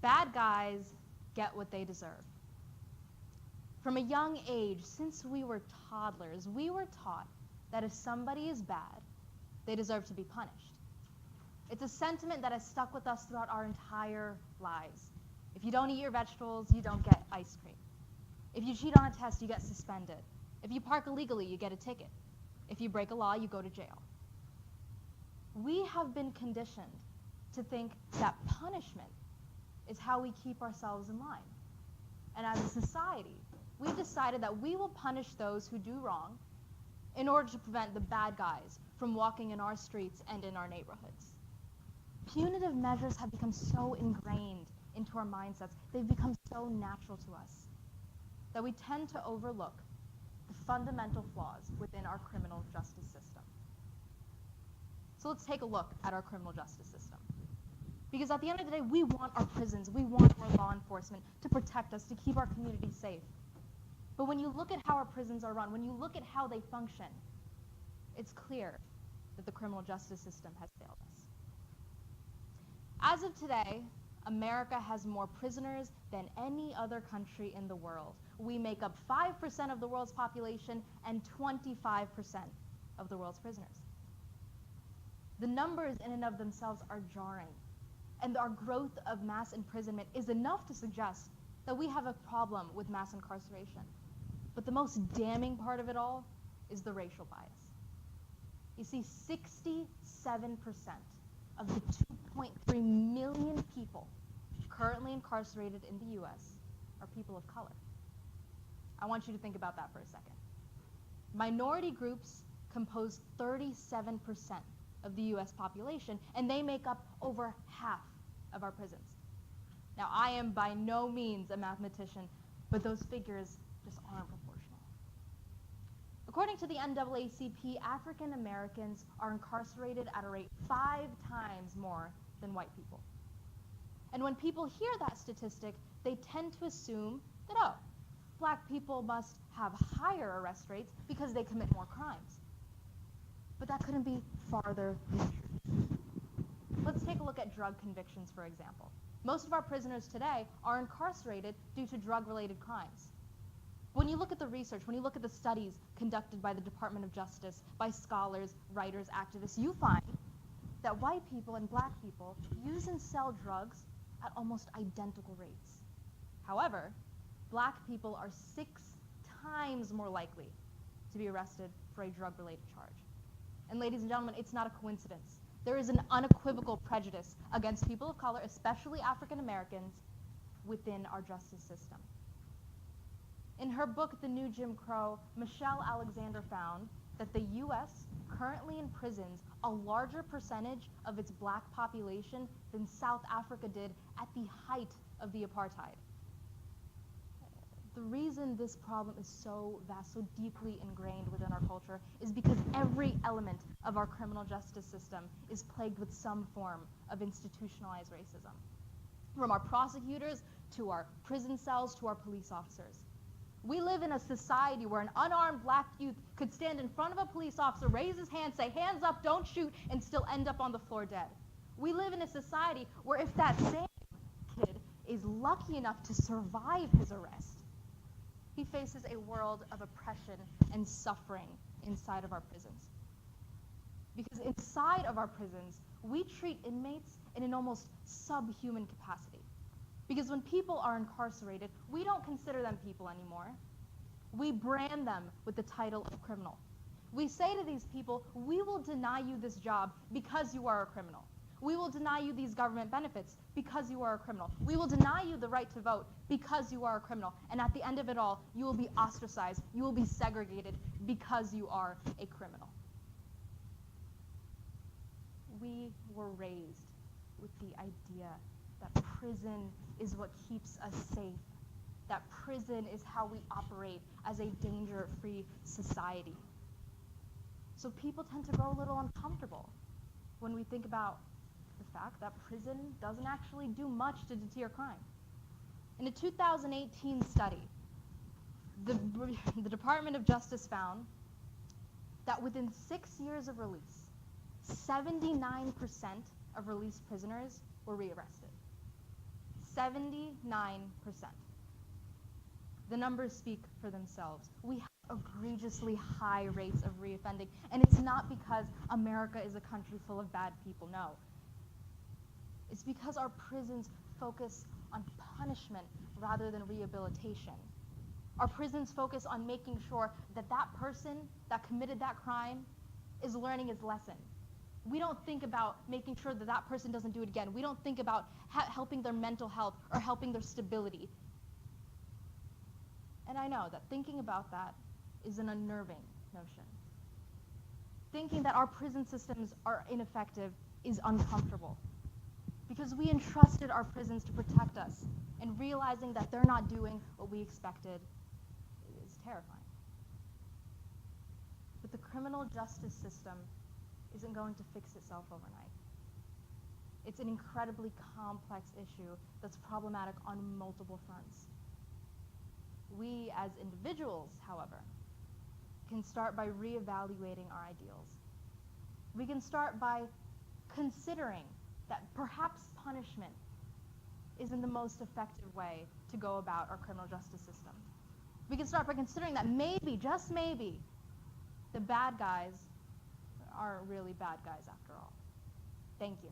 Bad guys get what they deserve. From a young age, since we were toddlers, we were taught that if somebody is bad, they deserve to be punished. It's a sentiment that has stuck with us throughout our entire lives. If you don't eat your vegetables, you don't get ice cream. If you cheat on a test, you get suspended. If you park illegally, you get a ticket. If you break a law, you go to jail. We have been conditioned to think that punishment is how we keep ourselves in line. And as a society, we've decided that we will punish those who do wrong in order to prevent the bad guys from walking in our streets and in our neighborhoods. Punitive measures have become so ingrained into our mindsets, they've become so natural to us, that we tend to overlook the fundamental flaws within our criminal justice system. So let's take a look at our criminal justice system. Because at the end of the day, we want our prisons, we want our law enforcement to protect us, to keep our communities safe. But when you look at how our prisons are run, when you look at how they function, it's clear that the criminal justice system has failed us. As of today, America has more prisoners than any other country in the world. We make up 5% of the world's population and 25% of the world's prisoners. The numbers in and of themselves are jarring, and our growth of mass imprisonment is enough to suggest that we have a problem with mass incarceration. But the most damning part of it all is the racial bias. You see, 67% of the 2.3 million people currently incarcerated in the U.S. are people of color. I want you to think about that for a second. Minority groups compose 37% of the U.S. population, and they make up over half of our prisons. Now, I am by no means a mathematician, but those figures just aren't proportional. According to the NAACP, African Americans are incarcerated at a rate 5 times more than white people. And when people hear that statistic, they tend to assume that, oh, black people must have higher arrest rates because they commit more crimes. But that couldn't be farther from the truth. Let's take a look at drug convictions, for example. Most of our prisoners today are incarcerated due to drug-related crimes. When you look at the research, when you look at the studies conducted by the Department of Justice, by scholars, writers, activists, you find that white people and black people use and sell drugs at almost identical rates. However, black people are 6 times more likely to be arrested for a drug-related charge. And ladies and gentlemen, it's not a coincidence. There is an unequivocal prejudice against people of color, especially African Americans, within our justice system. In her book, The New Jim Crow, Michelle Alexander found that the U.S. currently imprisons a larger percentage of its black population than South Africa did at the height of the apartheid. The reason this problem is so vast, so deeply ingrained within our culture, is because every element of our criminal justice system is plagued with some form of institutionalized racism. From our prosecutors, to our prison cells, to our police officers. We live in a society where an unarmed black youth could stand in front of a police officer, raise his hand, say, "Hands up, don't shoot," and still end up on the floor dead. We live in a society where if that same kid is lucky enough to survive his arrest, he faces a world of oppression and suffering inside of our prisons. Because inside of our prisons, we treat inmates in an almost subhuman capacity. Because when people are incarcerated, we don't consider them people anymore. We brand them with the title of criminal. We say to these people, we will deny you this job because you are a criminal. We will deny you these government benefits because you are a criminal. We will deny you the right to vote because you are a criminal. And at the end of it all, you will be ostracized. You will be segregated because you are a criminal. We were raised with the idea that prison is what keeps us safe, that prison is how we operate as a danger-free society. So people tend to grow a little uncomfortable when we think about the fact that prison doesn't actually do much to deter crime. In a 2018 study, the Department of Justice found that within 6 years of release, 79% of released prisoners were rearrested. 79%. The numbers speak for themselves. We have egregiously high rates of reoffending, and it's not because America is a country full of bad people, no. It's because our prisons focus on punishment rather than rehabilitation. Our prisons focus on making sure that that person that committed that crime is learning his lesson. We don't think about making sure that that person doesn't do it again. We don't think about helping their mental health or helping their stability. And I know that thinking about that is an unnerving notion. Thinking that our prison systems are ineffective is uncomfortable, because we entrusted our prisons to protect us, and realizing that they're not doing what we expected is terrifying. But the criminal justice system isn't going to fix itself overnight. It's an incredibly complex issue that's problematic on multiple fronts. We, as individuals, however, can start by reevaluating our ideals. We can start by considering that perhaps punishment isn't the most effective way to go about our criminal justice system. We can start by considering that maybe, just maybe, the bad guys are really bad guys after all. Thank you.